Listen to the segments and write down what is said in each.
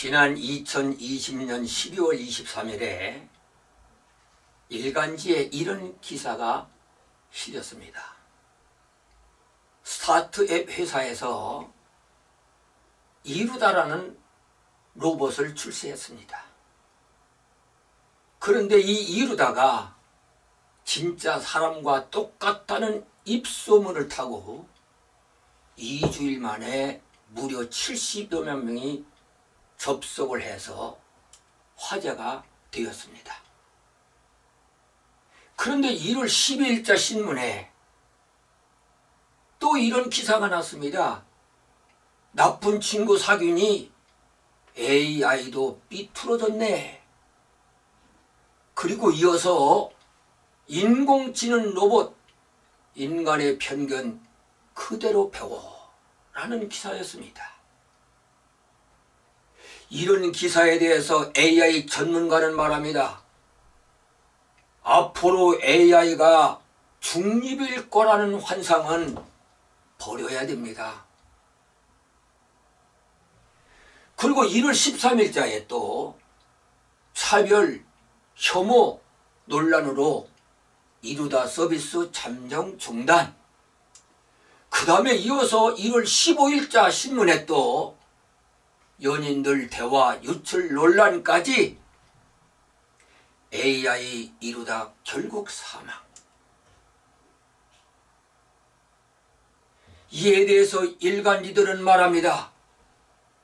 지난 2020년 12월 23일에 일간지에 이런 기사가 실렸습니다. 스타트앱 회사에서 이루다라는 로봇을 출시했습니다. 그런데 이 이루다가 진짜 사람과 똑같다는 입소문을 타고 2주일 만에 무려 70여만 명이 접속을 해서 화제가 되었습니다. 그런데 1월 12일자 신문에 또 이런 기사가 났습니다. 나쁜 친구 사귀니 AI도 삐뚤어졌네. 그리고 이어서 인공지능 로봇 인간의 편견 그대로 배워 라는 기사였습니다. 이런 기사에 대해서 AI 전문가는 말합니다. 앞으로 AI가 중립일 거라는 환상은 버려야 됩니다. 그리고 1월 13일자에 또 차별, 혐오 논란으로 이루다 서비스 잠정 중단, 그 다음에 이어서 1월 15일자 신문에 또 연인들 대화 유출 논란까지 AI 이루다 결국 사망. 이에 대해서 일간지들은 말합니다.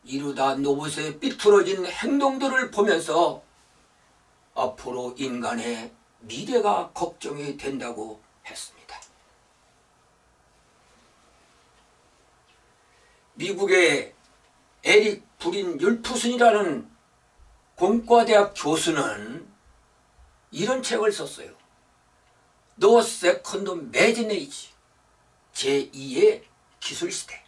이루다 로봇의 삐뚤어진 행동들을 보면서 앞으로 인간의 미래가 걱정이 된다고 했습니다. 미국의 에릭 브린 율프슨이라는 공과대학 교수는 이런 책을 썼어요. No Second Machine Age, 제2의 기술시대.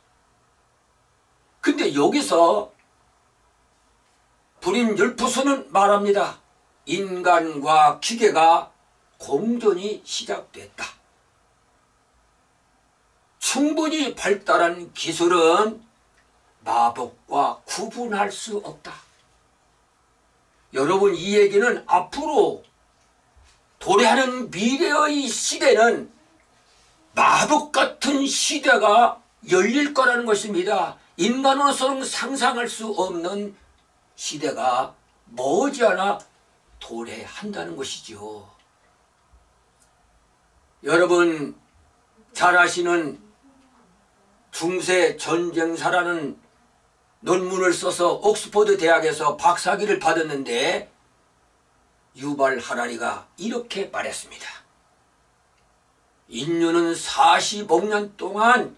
근데 여기서 브린 율프슨은 말합니다. 인간과 기계가 공존이 시작됐다. 충분히 발달한 기술은 마법과 구분할 수 없다. 여러분, 이 얘기는 앞으로 도래하는 미래의 시대는 마법 같은 시대가 열릴 거라는 것입니다. 인간으로서는 상상할 수 없는 시대가 머지않아 도래한다는 것이죠. 여러분 잘 아시는 중세 전쟁사라는 논문을 써서 옥스퍼드 대학에서 박사학위를 받았는데 유발 하라리가 이렇게 말했습니다. 인류는 40억 년 동안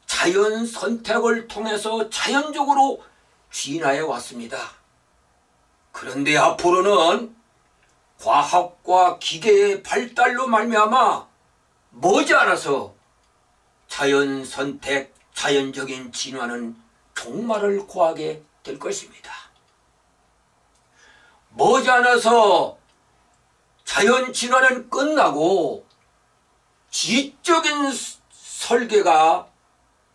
자연 선택을 통해서 자연적으로 진화해 왔습니다. 그런데 앞으로는 과학과 기계의 발달로 말미암아 머지않아서 자연 선택, 자연적인 진화는 종말을 고하게 될 것입니다. 머지않아서 자연 진화는 끝나고 지적인 설계가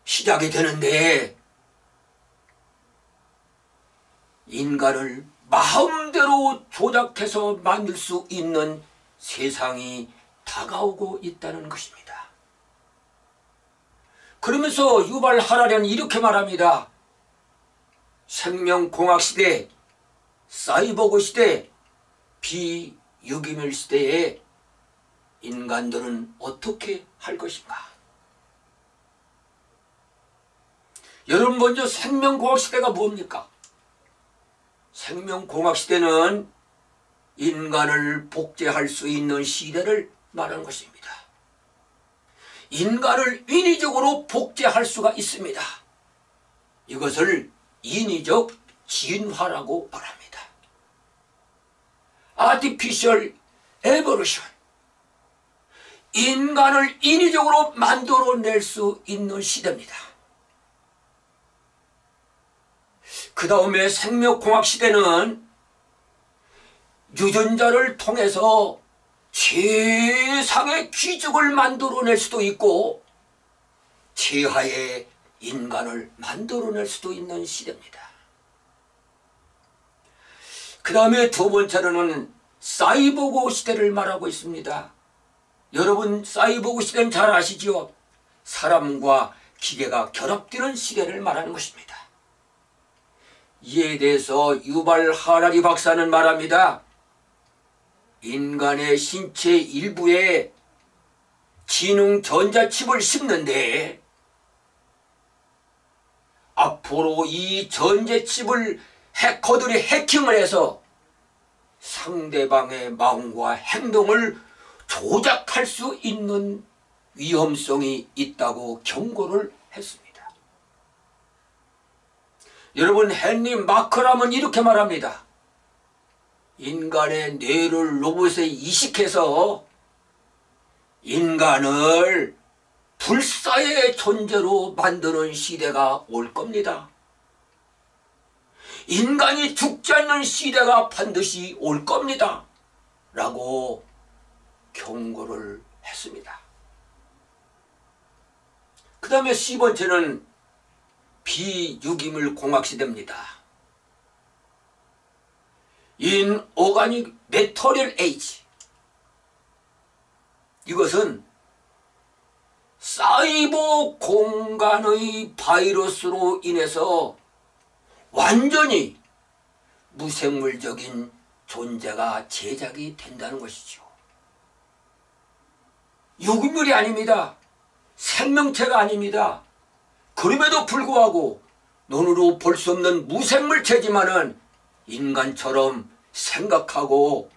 시작이 되는데 인간을 마음대로 조작해서 만들 수 있는 세상이 다가오고 있다는 것입니다. 그러면서 유발 하라리는 이렇게 말합니다. 생명공학 시대, 사이버그 시대, 비유기물 시대에 인간들은 어떻게 할 것인가? 여러분, 먼저 생명공학 시대가 뭡니까? 생명공학 시대는 인간을 복제할 수 있는 시대를 말하는 것입니다. 인간을 인위적으로 복제할 수가 있습니다. 이것을 인위적 진화라고 말합니다. Artificial Evolution. 인간을 인위적으로 만들어낼 수 있는 시대입니다. 그 다음에 생명공학 시대는 유전자를 통해서 최상의 기적을 만들어낼 수도 있고 최하의 인간을 만들어낼 수도 있는 시대입니다. 그 다음에 두 번째로는 사이보그 시대를 말하고 있습니다. 여러분, 사이보그 시대는 잘 아시죠? 사람과 기계가 결합되는 시대를 말하는 것입니다. 이에 대해서 유발 하라리 박사는 말합니다. 인간의 신체 일부에 지능 전자칩을 심는데 앞으로 이 전자칩을 해커들이 해킹을 해서 상대방의 마음과 행동을 조작할 수 있는 위험성이 있다고 경고를 했습니다. 여러분, 헨리 마크람은 이렇게 말합니다. 인간의 뇌를 로봇에 이식해서 인간을 불사의 존재로 만드는 시대가 올 겁니다. 인간이 죽지 않는 시대가 반드시 올 겁니다. 라고 경고를 했습니다. 그 다음에 10번째는 비유기물 공학 시대입니다. 인오가닉 메터리얼 에이지. 이것은 사이버 공간의 바이러스로 인해서 완전히 무생물적인 존재가 제작이 된다는 것이죠. 유기물이 아닙니다. 생명체가 아닙니다. 그럼에도 불구하고 눈으로 볼 수 없는 무생물체지만은 인간처럼 생각하고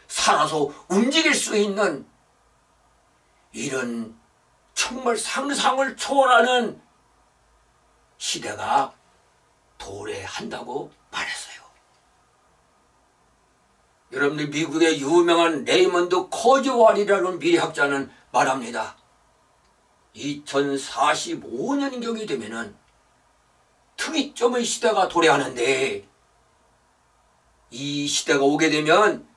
살아서 움직일 수 있는 이런 정말 상상을 초월하는 시대가 도래한다고 말했어요. 여러분들, 미국의 유명한 레이먼드 커즈왈이라는 미래학자는 말합니다. 2045년경이 되면은 특이점의 시대가 도래하는데, 이 시대가 오게 되면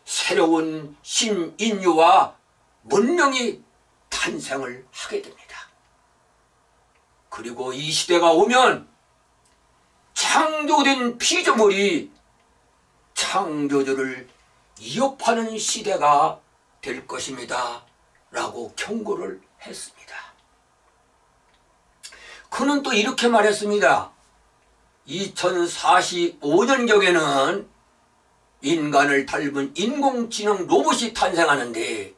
새로운 신인류와 문명이 탄생을 하게 됩니다. 그리고 이 시대가 오면 창조된 피조물이 창조주를 위협하는 시대가 될 것입니다. 라고 경고를 했습니다. 그는 또 이렇게 말했습니다. 2045년경에는 인간을 닮은 인공지능 로봇이 탄생하는데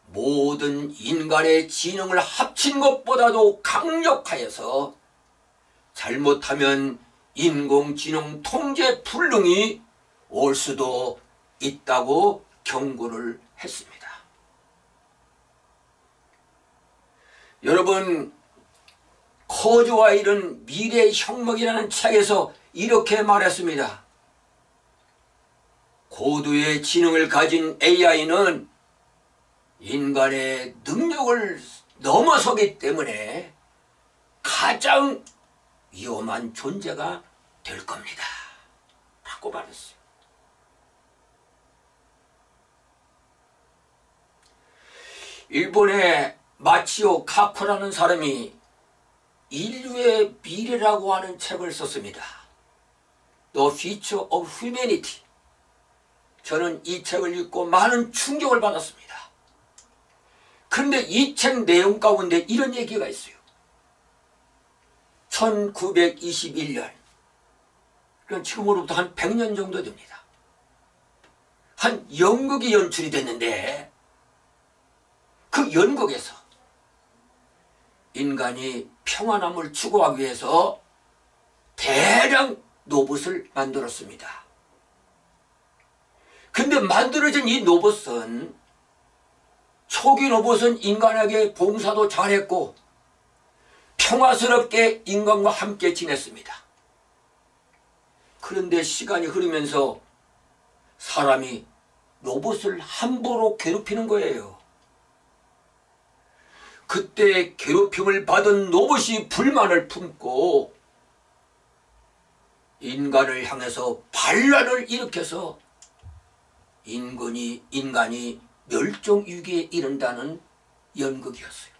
모든 인간의 지능을 합친 것보다도 강력하여서 잘못하면 인공지능 통제 불능이 올 수도 있다고 경고를 했습니다. 여러분, 커즈와일은 미래의 혁명이라는 책에서 이렇게 말했습니다. 고도의 지능을 가진 AI는 인간의 능력을 넘어서기 때문에 가장 위험한 존재가 될 겁니다. 라고 말했어요. 일본의 마치오 카쿠라는 사람이 인류의 미래라고 하는 책을 썼습니다. The Future of Humanity. 저는 이 책을 읽고 많은 충격을 받았습니다. 그런데 이 책 내용 가운데 이런 얘기가 있어요. 1921년, 그럼 지금으로부터 한 100년 정도 됩니다. 한 연극이 연출이 됐는데 그 연극에서 인간이 평안함을 추구하기 위해서 대량 로봇을 만들었습니다. 근데 만들어진 이 로봇은, 초기 로봇은 인간에게 봉사도 잘했고 평화스럽게 인간과 함께 지냈습니다. 그런데 시간이 흐르면서 사람이 로봇을 함부로 괴롭히는 거예요. 그때 괴롭힘을 받은 로봇이 불만을 품고 인간을 향해서 반란을 일으켜서 인간이 멸종위기에 이른다는 연극이었어요.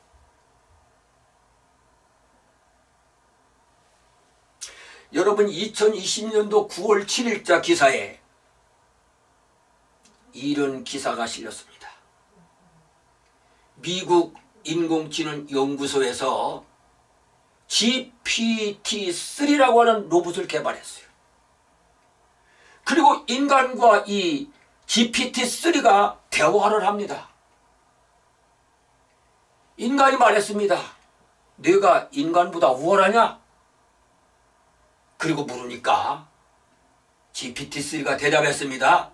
여러분 2020년도 9월 7일자 기사에 이런 기사가 실렸습니다. 미국 인공지능 연구소에서 GPT-3라고 하는 로봇을 개발했어요. 그리고 인간과 이 GPT-3가 대화를 합니다. 인간이 말했습니다. 내가 인간보다 우월하냐? 그리고 물으니까 GPT-3가 대답했습니다.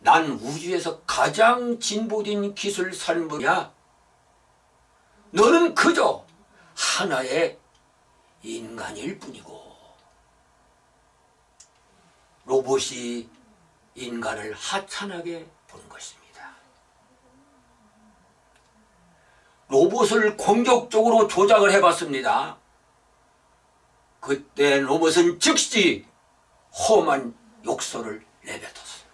난 우주에서 가장 진보된 기술 산부냐? 너는 그저 하나의 인간일 뿐이고. 로봇이 인간을 하찮게 보는 것입니다. 로봇을 공격적으로 조작을 해봤습니다. 그때 로봇은 즉시 험한 욕설을 내뱉었어요.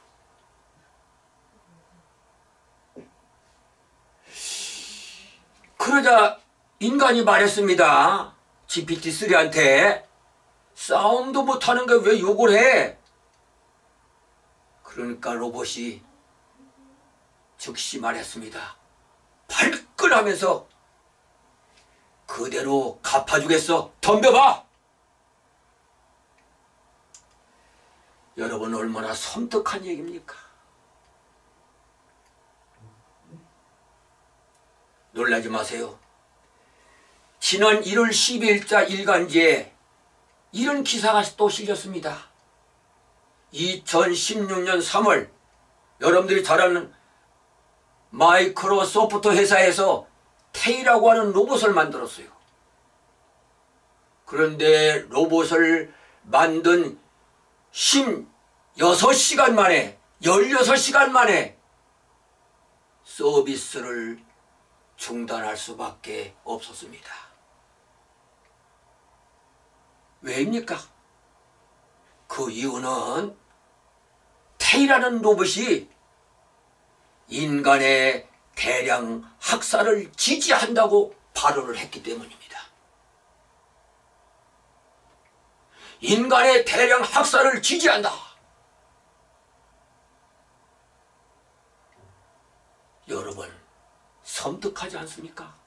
그러자 인간이 말했습니다. GPT-3한테 싸움도 못하는 게 왜 욕을 해? 그러니까 로봇이 즉시 말했습니다. 발끈하면서 그대로 갚아주겠어. 덤벼봐. 여러분 얼마나 섬뜩한 얘기입니까? 놀라지 마세요. 지난 1월 10일자 일간지에 이런 기사가 또 실렸습니다. 2016년 3월 여러분들이 잘 아는 마이크로소프트 회사에서 테이라고 하는 로봇을 만들었어요. 그런데 로봇을 만든 16시간 만에 16시간 만에 서비스를 중단할 수밖에 없었습니다. 왜입니까? 그 이유는 테이라는 로봇이 인간의 대량 학살을 지지한다고 발언을 했기 때문입니다. 인간의 대량 학살을 지지한다. 여러분 섬뜩하지 않습니까?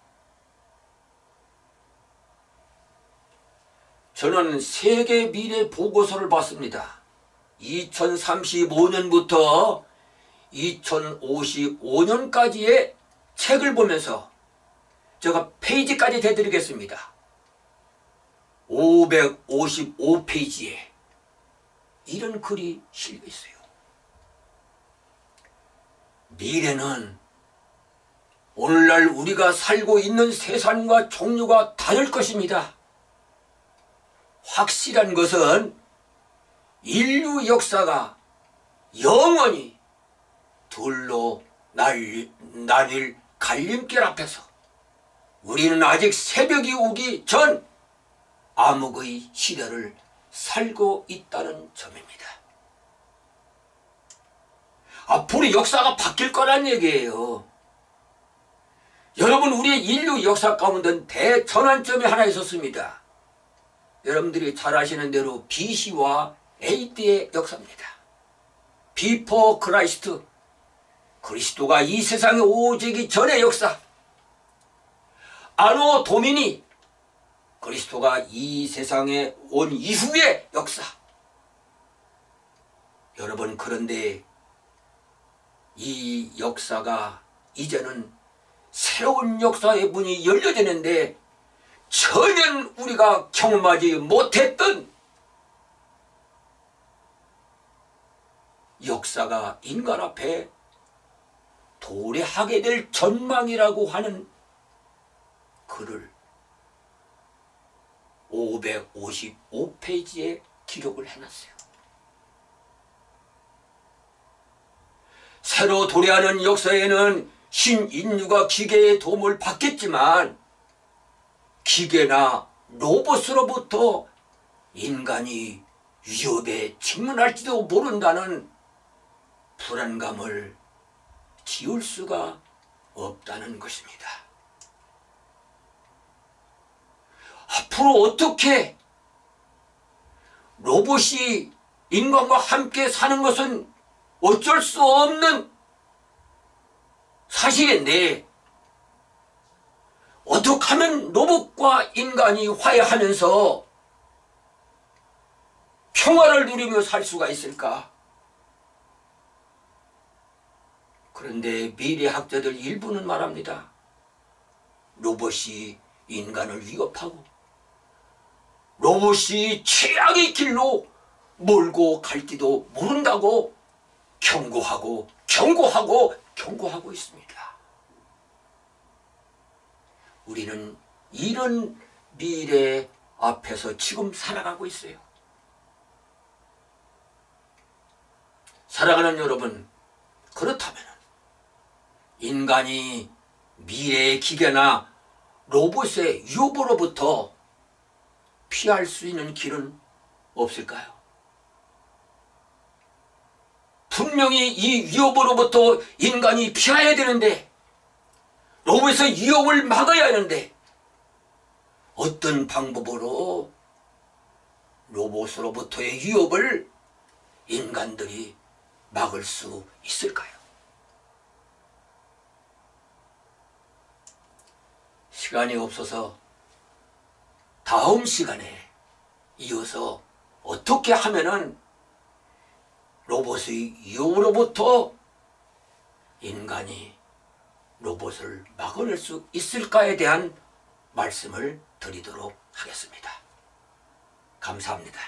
저는 세계 미래 보고서를 봤습니다. 2035년부터 2055년까지의 책을 보면서 제가 페이지까지 대드리겠습니다. 555페이지에 이런 글이 실려 있어요. 미래는 오늘날 우리가 살고 있는 세상과 종류가 다를 것입니다. 확실한 것은 인류 역사가 영원히 둘로 나뉠 갈림길 앞에서 우리는 아직 새벽이 오기 전 암흑의 시대를 살고 있다는 점입니다. 앞으로 역사가 바뀔 거란 얘기예요. 여러분 우리의 인류 역사 가운데 대전환점이 하나 있었습니다. 여러분들이 잘 아시는 대로 BC와 AD의 역사입니다. 비포 크라이스트, 그리스도가 이 세상에 오시기 전의 역사. 아노 도미니, 그리스도가 이 세상에 온 이후의 역사. 여러분 그런데 이 역사가 이제는 새로운 역사의 문이 열려지는데 전혀 우리가 경험하지 못했던 역사가 인간 앞에 도래하게 될 전망이라고 하는 글을 555페이지에 기록을 해놨어요. 새로 도래하는 역사에는 신인류가 기계의 도움을 받겠지만 기계나 로봇으로부터 인간이 위협에 직면할지도 모른다는 불안감을 지울 수가 없다는 것입니다. 앞으로 어떻게 로봇이 인간과 함께 사는 것은 어쩔 수 없는 사실인데, 어떻게 하면 로봇과 인간이 화해하면서 평화를 누리며 살 수가 있을까? 그런데 미래학자들 일부는 말합니다. 로봇이 인간을 위협하고 로봇이 최악의 길로 몰고 갈지도 모른다고 경고하고 있습니다. 우리는 이런 미래 앞에서 지금 살아가고 있어요. 사랑하는 여러분, 그렇다면 인간이 미래의 기계나 로봇의 유혹으로부터 피할 수 있는 길은 없을까요? 분명히 이 위협으로부터 인간이 피해야 되는데, 로봇의 위협을 막아야 하는데, 어떤 방법으로 로봇으로부터의 위협을 인간들이 막을 수 있을까요? 시간이 없어서 다음 시간에 이어서 어떻게 하면은 로봇의 위협으로부터 인간이 로봇을 막아낼 수 있을까에 대한 말씀을 드리도록 하겠습니다. 감사합니다.